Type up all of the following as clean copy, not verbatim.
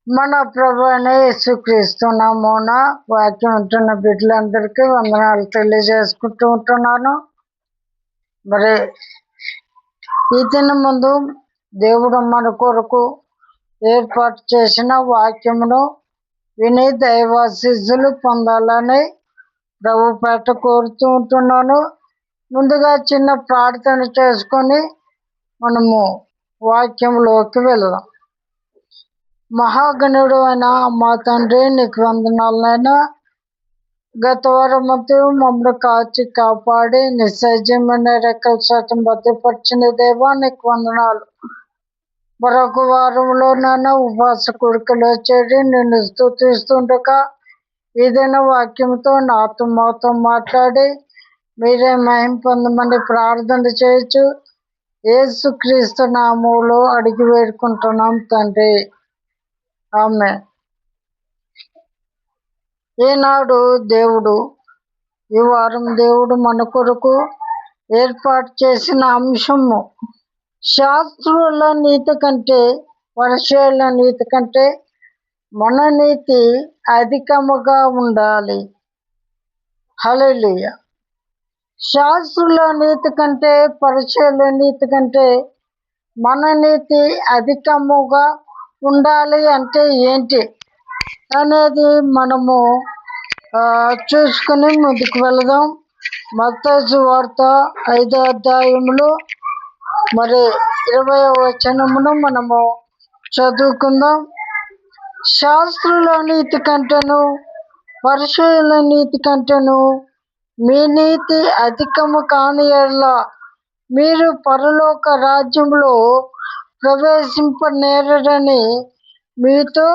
మన ప్రభు అయిన యేసుక్రీస్తు నామమున వాక్యం ఉంటున్న బిడ్డలందరికీ వందనాలు తెలియజేసుకుంటూ ఉంటున్నాను. మరి ఈ దిన ముందు దేవుడు మన కొరకు ఏర్పాటు చేసిన వాక్యమును విని దైవాశీస్సులు పొందాలని ప్రభు పేట కోరుతూ ఉంటున్నాను. ముందుగా చిన్న ప్రార్థన చేసుకొని మనము వాక్యంలోకి వెళ్దాం. మహాగణుడు అయిన మా తండ్రి, నీకు వందనాలనైనా. గత వారమంతా మమ్మల్ని కాచి కాపాడి నిస్సజీవమైన రెక్కల శాతం భద్రపరిచిన దేవా, నీకు వందనాలు. మరొక వారంలోనైనా ఉపవాస కోరికలో చేరి నిన్ను స్తుతిస్తుండగా ఏదైనా వాక్యంతో నాతో మాతో మాట్లాడి మీరే మహిమ పొందమని ప్రార్థన చేయొచ్చు. యేసుక్రీస్తు నామములో అడిగి వేడుకుంటున్నాం తండ్రి, ఆమె. ఈనాడు దేవుడు, ఈ వారం దేవుడు మన కొరకు ఏర్పాటు చేసిన అంశము శాస్త్రుల నీతి కంటే, పరిచయుల నీతి కంటే మన నీతి అధికముగా ఉండాలి. హల్లెలూయా. శాస్త్రుల నీతి కంటే, పరిచయుల నీతి కంటే మన నీతి అధికముగా ఉండాలి అంటే ఏంటి అనేది మనము చూసుకుని ముందుకు వెళదాం. మత్తయి సువార్త 5వ అధ్యాయములో మరి 20వ వచనమును మనము చదువుకుందాం. శాస్త్రుల నీతి కంటేను, పరిచయుల నీతి కంటేను మీ నీతి అధికము కాని యెడల మీరు పరలోక రాజ్యంలో ప్రవేశింపనేరని మీతో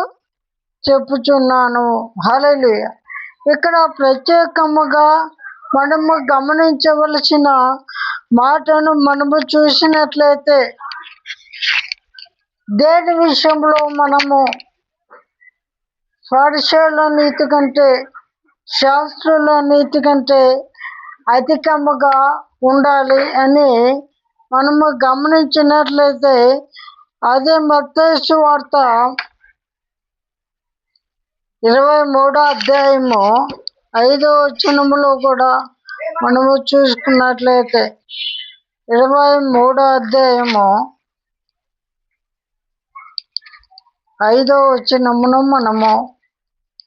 చెప్పుచున్నాను. హల్లెలూయా. ఇక్కడ ప్రత్యేకముగా మనము గమనించవలసిన మాటను మనము చూసినట్లయితే, దేని విషయంలో మనము పరిచయుల నీతి కంటే, శాస్త్రుల నీతి కంటే అధికముగా ఉండాలి అని మనము గమనించినట్లయితే, అదే మత్తయి సువార్త 23వ అధ్యాయము 5వ వచనములో కూడా మనము చూసుకున్నట్లయితే, 23వ అధ్యాయము 5వ వచనమును మనము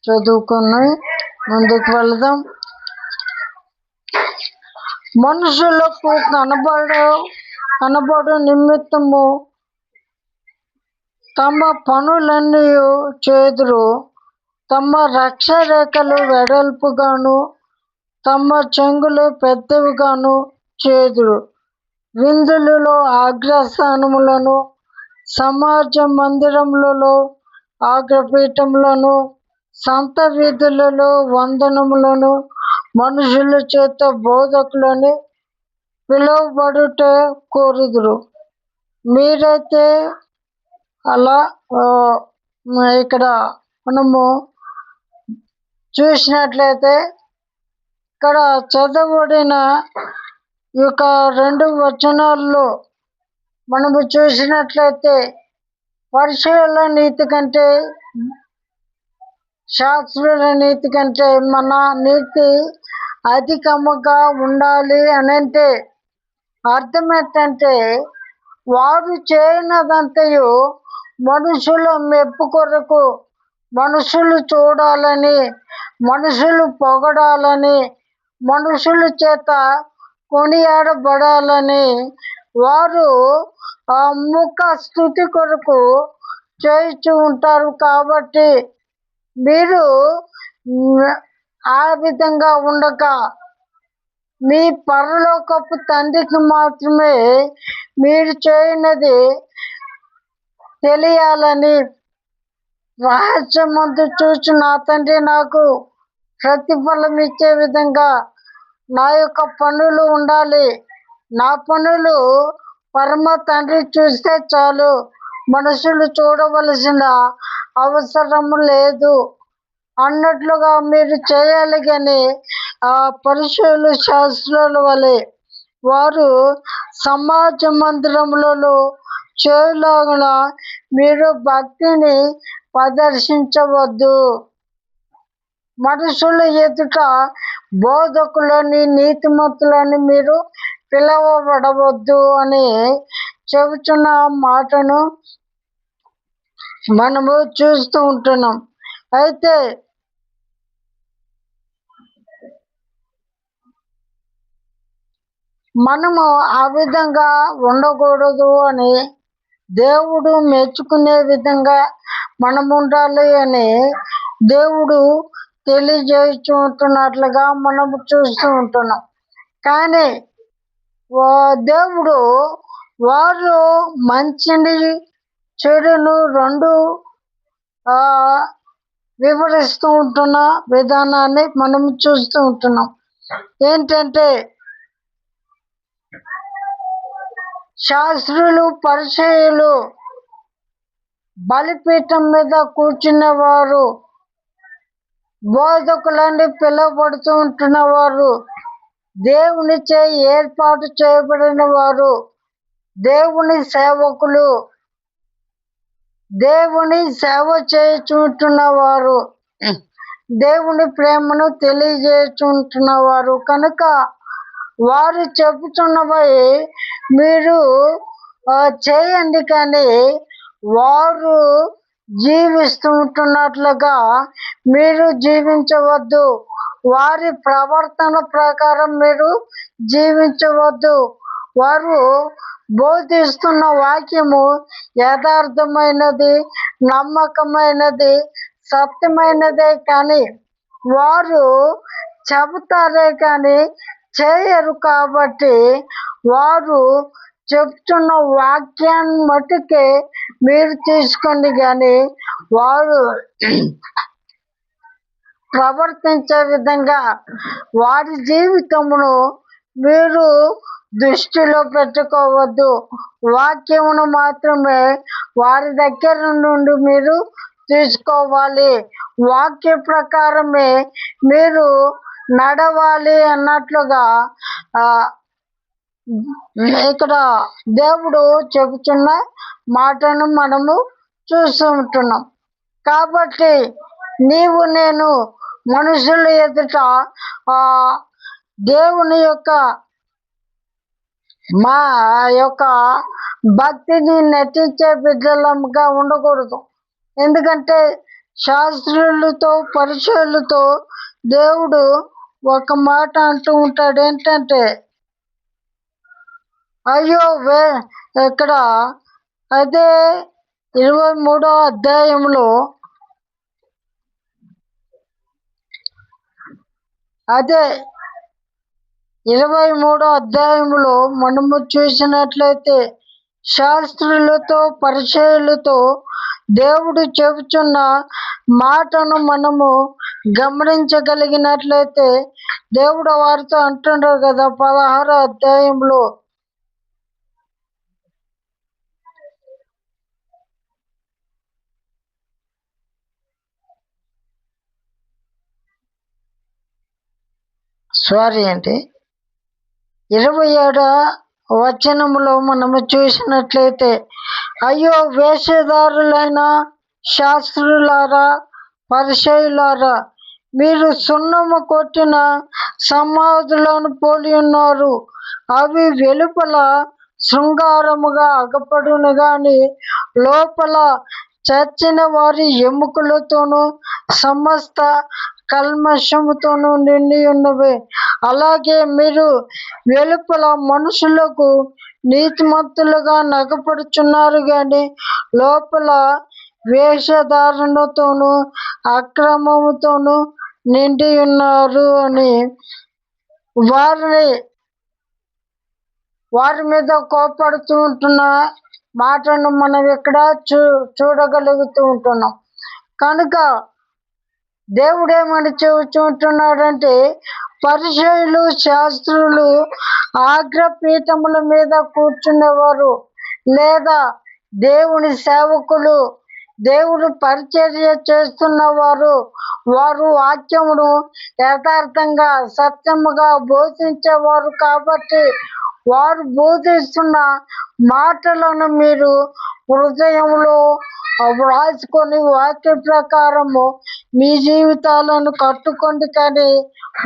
చదువుకుని ముందుకు వెళదాం. మనుషులకు కనబడు నిమిత్తము తమ పనులన్నీ చేదురు, తమ రక్షరేఖలు వెడల్పుగాను తమ చెంగులు పెద్దవిగాను చేదురు. విందులలో అగ్రస్థానములను, సమాజ మందిరములలో అగ్రపీఠములను, సంత వీధులలో వందనములను, మనుషుల చేత బోధకులని పిలువబడుట కోరుదురు. మీరైతే అలా ఇక్కడ మనము చూసినట్లయితే, ఇక్కడ చదవబడిన ఈ యొక్క 2 వచనాల్లో మనము చూసినట్లయితే, పరిచయుల నీతి కంటే, శాస్త్రుల నీతి కంటే మన నీతి అధికముగా ఉండాలి అని అంటే అర్థం ఏంటంటే, వారు చేయనదంతయు మనుషుల మెప్పు కొరకు, మనుషులు చూడాలని, మనుషులు పొగడాలని, మనుషుల చేత కొనియాడబడాలని వారు ముఖ స్తుతి కొరకు చేయించు ఉంటారు. కాబట్టి మీరు ఆ విధంగా ఉండక మీ పరలోకపు తండ్రికి మాత్రమే మీరు చేయనది తెలియాలని, రహస్యమందు చూచి నా తండ్రి నాకు ప్రతిఫలం ఇచ్చే విధంగా నా యొక్క పనులు ఉండాలి. నా పనులు పరమ తండ్రి చూస్తే చాలు, మనుషులు చూడవలసిన అవసరము లేదు అన్నట్లుగా మీరు చేయాలి. కానీ ఆ పరిచయులు, శాస్త్రుల వలె వారు సమాజ మందిరములలో చేయలాగున మీరు భక్తిని ప్రదర్శించవద్దు. మనుషుల ఎదుట బోధకులని, నీతిమంతులని మీరు పిలవబడవద్దు అని చెబుతున్న మాటను మనము చూస్తూ ఉంటున్నాం. అయితే మనము ఆ విధంగా ఉండకూడదు అని, దేవుడు మెచ్చుకునే విధంగా మనం ఉండాలి అని దేవుడు తెలియజేస్తూ ఉంటున్నట్లుగా మనము చూస్తూ ఉంటున్నాం. కానీ దేవుడు వారు మంచిని చెడును రెండు వివరిస్తూ ఉంటున్న విధానాన్ని మనం చూస్తూ ఉంటున్నాం. ఏంటంటే శాస్త్రులు, పరిచయులు, బలిపీఠం మీద కూర్చునేవారు, బోధకులని పిలువబడుతూ ఉంటున్న వారు, దేవునిచే ఏర్పాటు చేయబడిన వారు, దేవుని సేవకులు, దేవుని సేవ చేయుచుంటున్నవారు, దేవుని ప్రేమను తెలియజేయుచుంటున్నవారు కనుక వారు చెబుతున్నవి మీరు చేయండి, కానీ వారు జీవిస్తూ ఉంటున్నట్లుగా మీరు జీవించవద్దు. వారి ప్రవర్తన ప్రకారం మీరు జీవించవద్దు. వారు బోధిస్తున్న వాక్యము యథార్థమైనది, నమ్మకమైనది, సత్యమైనదే, కానీ వారు చెబుతారే కానీ చేయరు. కాబట్టి వారు చెప్తున్న వాక్యాన్ని మట్టుకే మీరు తీసుకోండి, కానీ వారు ప్రవర్తించే విధంగా వారి జీవితమును మీరు దృష్టిలో పెట్టుకోవద్దు. వాక్యమును మాత్రమే వారి దగ్గర నుండి మీరు తీసుకోవాలి. వాక్య ప్రకారమే మీరు నడవాలి అన్నట్లుగా ఇక్కడ దేవుడు చెబుతున్న మాటను మనము చూస్తూ ఉంటున్నాం. కాబట్టి నీవు నేను మనుషుల ఎదుట దేవుని యొక్క మా యొక్క భక్తిని నటించే బిడ్డలంగా ఉండకూడదు. ఎందుకంటే శాస్త్రులతో, పరిచయులతో దేవుడు ఒక మాట అంటూ ఉంటాడు. ఏంటంటే అయ్యో ఇక్కడ అదే 23వ అధ్యాయంలో అదే 23వ అధ్యాయంలో మనము చూసినట్లయితే శాస్త్రులతో, పరిచయులతో దేవుడు చెబుతున్న మాటను మనము గమనించగలిగినట్లయితే దేవుడు వారితో అంటున్నారు కదా 16వ అధ్యాయంలో, సారీ అండి 27వ వచనంలో మనము చూసినట్లయితే అయ్యో వేషధారులైన శాస్త్రులారా, పరిచయులారా, మీరు సున్నము కొట్టిన సమాధులను పోలి ఉన్నారు. అవి వెలుపల శృంగారముగా అగపడును గాని లోపల చచ్చిన వారి ఎముకలతోనూ సమస్త కల్మషముతోనూ నిండి ఉన్నవి. అలాగే మీరు వెలుపల మనుషులకు నీతిమంతులుగా నగపడుచున్నారు, కానీ లోపల వేషధారణతోనూ అక్రమముతోనూ నిండి ఉన్నారు అని వారి మీద కోపడుతూ ఉంటున్న మాటను మనం ఇక్కడ చూడగలుగుతూ ఉంటున్నాం. కనుక దేవుడేమని చెబుతుంటున్నాడంటే పరిచయులు, శాస్త్రులు ఆగ్రపీఠముల మీద కూర్చునేవారు, లేదా దేవుని సేవకులు, దేవుడు పరిచర్య చేస్తున్నవారు, వారు వాక్యమును యథార్థంగా, సత్యముగా బోధించేవారు. కాబట్టి వారు బోధిస్తున్న మాటలను మీరు హృదయంలో వ్రాసుకొని వాక్య ప్రకారము మీ జీవితాలను కట్టుకోండి. కానీ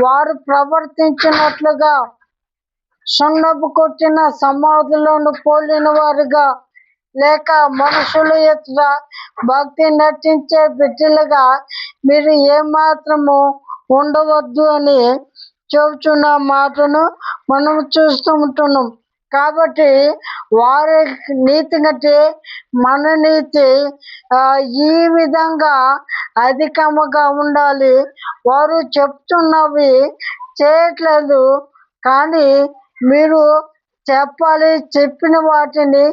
వారు ప్రవర్తించినట్లుగా సున్నపు కొట్టిన సమాధులను పోలిన వారుగా, లేక మనుషుల ఎదుట భక్తి నటించే బిడ్డలుగా మీరు ఏమాత్రము ఉండవద్దు అని చెబుతున్న మాటను మనం చూస్తూ ఉంటున్నాం. కాబట్టి వారి నీతి కంటే మన నీతి ఈ విధంగా అధికముగా ఉండాలి. వారు చెప్తున్నవి చేయట్లేదు, కానీ మీరు చెప్పాలి, చెప్పిన వాటిని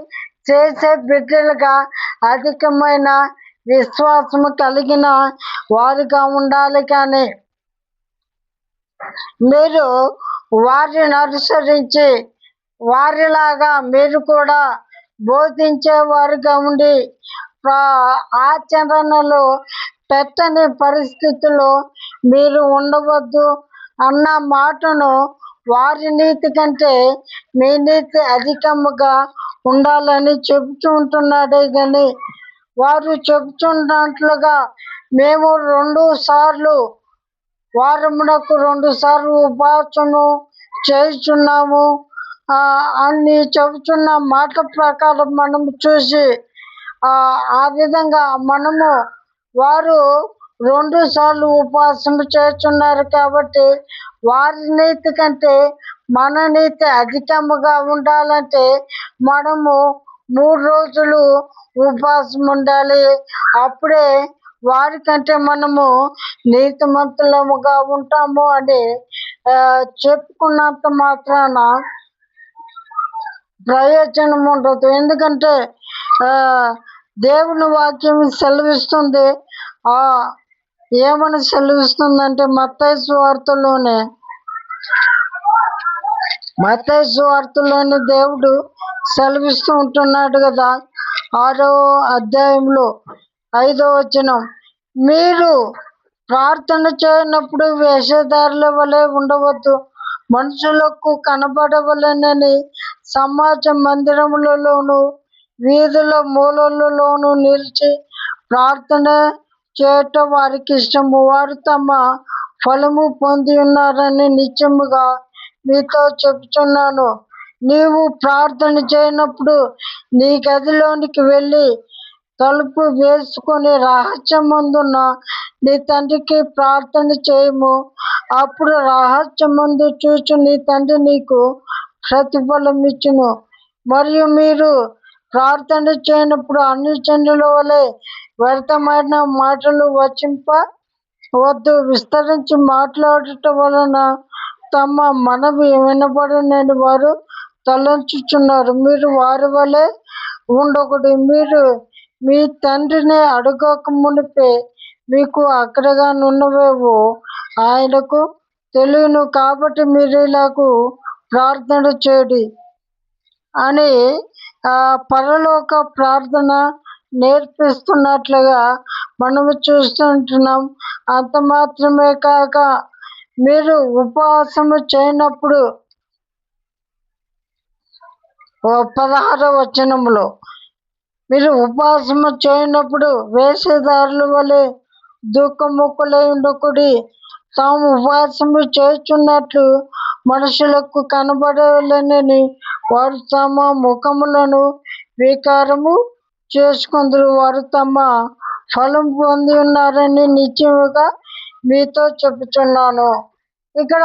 చేసే బిడ్డలుగా అధికమైన విశ్వాసము కలిగిన వారిగా ఉండాలి. కానీ మీరు వారిని అనుసరించి వారిలాగా మీరు కూడా బోధించే వారిగా ఉండి ఆచరణలో పెట్టని పరిస్థితుల్లో మీరు ఉండవద్దు అన్న మాటను వారి నీతి కంటే మీ నీతి అధికముగా ఉండాలని చెబుతూ ఉంటున్నాడే. కానీ వారు చెబుతున్నట్లుగా మేము 2 సార్లు వారమునకు 2 సార్లు ఉపవాసము చేస్తున్నాము అని చెబుతున్న మాట ప్రకారం మనం చూసి ఆ విధంగా మనము వారు 2 సార్లు ఉపవాసం చేస్తున్నారు కాబట్టి వారి నీతి కంటే మన నీతి అధికముగా ఉండాలంటే మనము 3 రోజులు ఉపవాసం ఉండాలి. అప్పుడే వారికంటే మనము నీతిమంతులముగా ఉంటాము అని చెప్పుకున్నంత మాత్రాన ప్రయోజనం ఉండదు. ఎందుకంటే దేవుని వాక్యం సెలవిస్తుంది. ఏమని సెలవిస్తుందంటే మత్తయి సువార్తలోని దేవుడు సెలవిస్తూ ఉంటున్నాడు కదా, 6వ అధ్యాయంలో 5వ వచనం, మీరు ప్రార్థన చేయనప్పుడు వేషధారుల వలె ఉండవద్దు, మనుషులకు కనబడవలెనని సమాజ మందిరములలోను వీధుల మూలలలోను నిలిచి ప్రార్థన చేయటం వారికి ఇష్టము. వారు తమ ఫలము పొంది ఉన్నారని నిత్యముగా మీతో చెప్తున్నాను. నీవు ప్రార్థన చేయనప్పుడు నీ గదిలోనికి వెళ్ళి తలుపు వేసుకొని రహస్యమందున్న నీ తండ్రికి ప్రార్థన చేయము. అప్పుడు రహస్యమందు చూచు నీ తండ్రి నీకు ప్రతిఫలం ఇచ్చును. మరియు మీరు ప్రార్థన చేయనప్పుడు అన్యజనుల వలె వ్యర్థమైన మాటలు వచింపవద్దు. విస్తరించి మాట్లాడటం వలన తమ మనవి వినబడునని వారు తలంచుచున్నారు. మీరు వారి వలె ఉండకూడదు. మీరు మీ తండ్రిని అడగక మునిపే మీకు అక్కడగానున్నవేవో ఆయనకు తెలియను. కాబట్టి మీరు ఇలాగూ ప్రార్థన చేయుడి అని పరలోక ప్రార్థన నేర్పిస్తున్నట్లుగా మనము చూస్తుంటున్నాం. అంత మాత్రమే కాక మీరు ఉపవాసము చేయనప్పుడు 16వ వచనంలో, మీరు ఉపవాసము చేయనప్పుడు వేషధారుల వలె దుఃఖముఖులై ఉండకుడి, తాము ఉపవాసము చేయుచున్నట్లు మనుషులకు కనబడవలెనని వారు తమ ముఖములను వికారము చేసుకొందురు. వారు తమ ఫలం పొంది ఉన్నారని నిశ్చయముగా మీతో చెప్పుచున్నాను. ఇక్కడ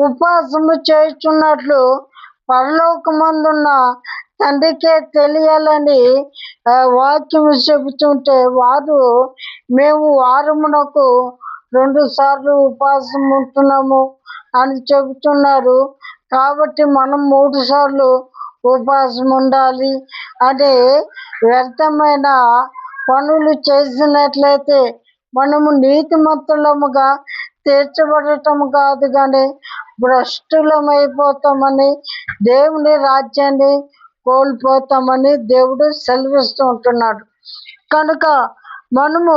ఉపవాసము చేయుచున్నట్లు పరలోకమందున్న తండ్రికే తెలియాలని వాక్యము చెబుతుంటే వారు మేము వారమునకు 2 సార్లు ఉపవాసం ఉంటున్నాము అని చెబుతున్నారు. కాబట్టి మనం 3 సార్లు ఉపవాసం ఉండాలి అనే వ్యర్థమైన పనులు చేసినట్లయితే మనము నీతిమంతులముగా తీర్చబడటం కాదు, కానీ భ్రష్టులమైపోతామని, దేవుని రాజ్యాన్ని కోల్పోతామని దేవుడు సెలవిస్తూ ఉంటున్నాడు. కనుక మనము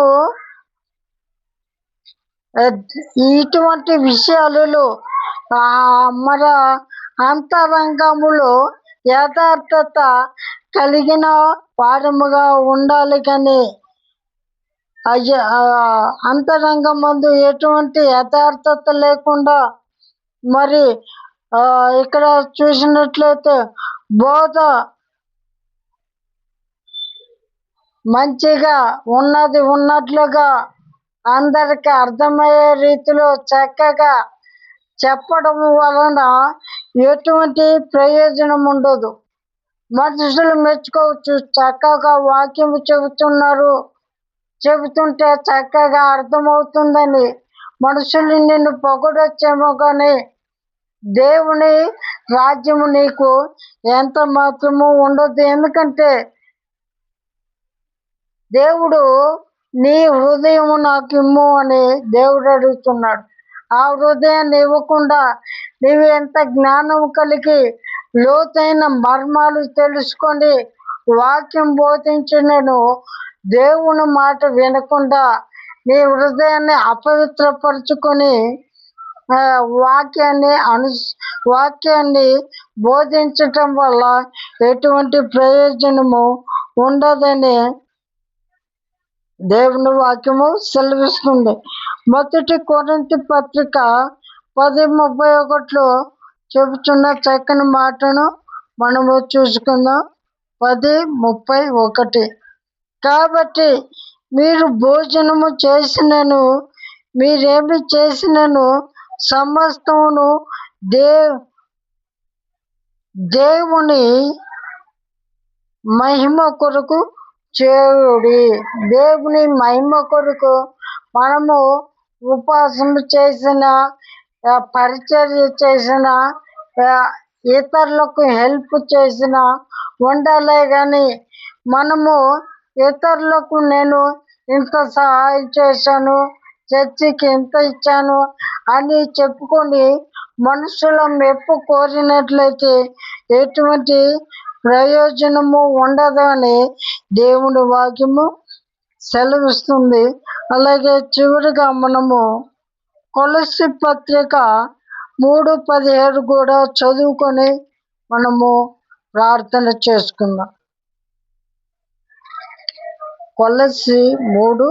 ఇటువంటి విషయాలలో మన అంతరంగములో యథార్థత కలిగిన వారముగా ఉండాలి. కానీ అంతరంగమందు ఎటువంటి యథార్థత లేకుండా మరి ఇక్కడ చూసినట్లయితే బోధ మంచిగా ఉన్నట్లుగా అందరికి అర్థమయ్యే రీతిలో చక్కగా చెప్పడం వలన ఎటువంటి ప్రయోజనం ఉండదు. మనుషులు మెచ్చుకోవచ్చు, చక్కగా వాక్యం చెబుతుంటే చక్కగా అర్థమవుతుందని మనుషులు నిన్ను పొగడొచ్చేమో, కానీ దేవుని రాజ్యము నీకు ఎంత మాత్రము ఉండదు. ఎందుకంటే దేవుడు నీ హృదయము నాకు ఇమ్ము అని దేవుడు అడుగుతున్నాడు. ఆ హృదయాన్ని ఇవ్వకుండా నీవు ఎంత జ్ఞానం కలిగి లోతైన మర్మాలు తెలుసుకొని వాక్యం బోధించినను దేవుని మాట వినకుండా నీ హృదయాన్ని అపవిత్రపరుచుకొని వాక్యాన్ని బోధించటం వల్ల ఎటువంటి ప్రయోజనము ఉండదని దేవుని వాక్యము సెలవిస్తుంది. మొదటి కొరింథీ పత్రిక 10:31 చెబుతున్న చక్కని మాటను మనము చూసుకుందాం. 10:31 కాబట్టి మీరు భోజనము చేసినను మీరేమి చేసినను సమస్తమును దేవుని మహిమ కొరకు చేయుడి. దేవుని మహిమ కొరకు మనము ఉపవాసం చేసిన, పరిచర్య చేసిన, ఇతరులకు హెల్ప్ చేసిన ఉండాలే. కానీ మనము ఇతరులకు నేను ఇంత సహాయం చేశాను, చర్చికి ఇంత ఇచ్చాను అని చెప్పుకొని మనుషుల మెప్పు కోరినట్లయితే ఎటువంటి ప్రయోజనము ఉండదు అని దేవుని వాక్యము సెలవిస్తుంది. అలాగే చివరిగా మనము కొలస్సీ పత్రిక 3:17 కూడా చదువుకొని మనము ప్రార్థన చేసుకుందాం. కొలస్సీ 3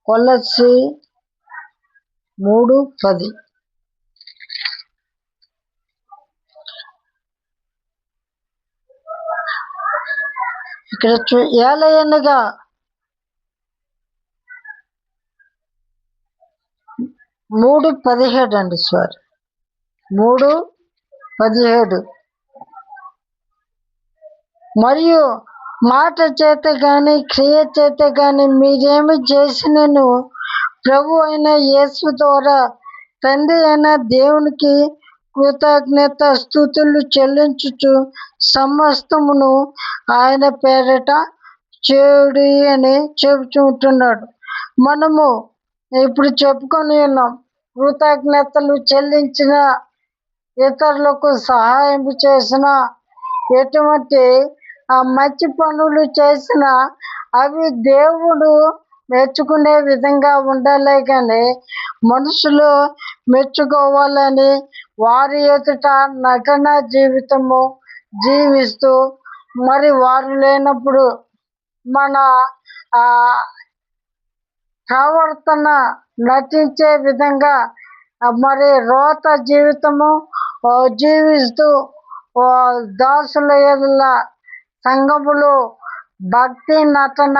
కొలస్సీ 3:10 ఇక్కడ ఏలయనగా 3:17 అండి, 3:17 మరియు మాట చేత గాని క్రియ చేత గాని మీరేమి చేసినను ప్రభు అయిన యేసు ద్వారా తండ్రి అయిన దేవునికి కృతజ్ఞత స్తుతులు చెల్లించుచు సమస్తమును ఆయన పేరట చేయుడి అని చెబుతుంటున్నాడు. మనము ఇప్పుడు చెప్పుకొని ఉన్నాం, కృతజ్ఞతలు చెల్లించిన, ఇతరులకు సహాయం చేసిన, ఎటువంటి మంచి పనులు చేసిన అవి దేవుడు మెచ్చుకునే విధంగా ఉండాలి. కానీ మనుషులు మెచ్చుకోవాలని వారి ఎదుట నటన జీవితము జీవిస్తూ మరి వారు లేనప్పుడు మన ప్రవర్తన నటించే విధంగా మరి రోత జీవితము జీవిస్తూ దాసుల ఎదుల సంఘములు భక్తి నటన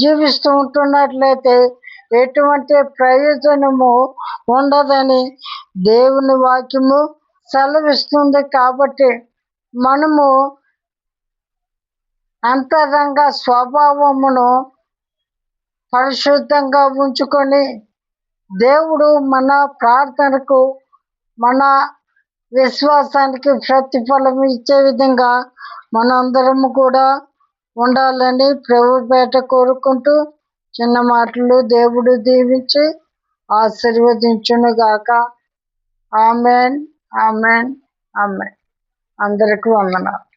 జీవిస్తూ ఉంటున్నట్లయితే ఎటువంటి ప్రయోజనము ఉండదని దేవుని వాక్యము సెలవిస్తుంది. కాబట్టి మనము అంతరంగ స్వభావమును పరిశుద్ధంగా ఉంచుకొని దేవుడు మన ప్రార్థనకు, మన విశ్వాసానికి ప్రతిఫలం ఇచ్చే విధంగా మనందరము కూడా ఉండాలని ప్రభుపేట కోరుకుంటూ చిన్న మాటలు దేవుడు దీవించి ఆశీర్వదించునుగాక. Amen, amen, amen. అందరికీ వందనాలు.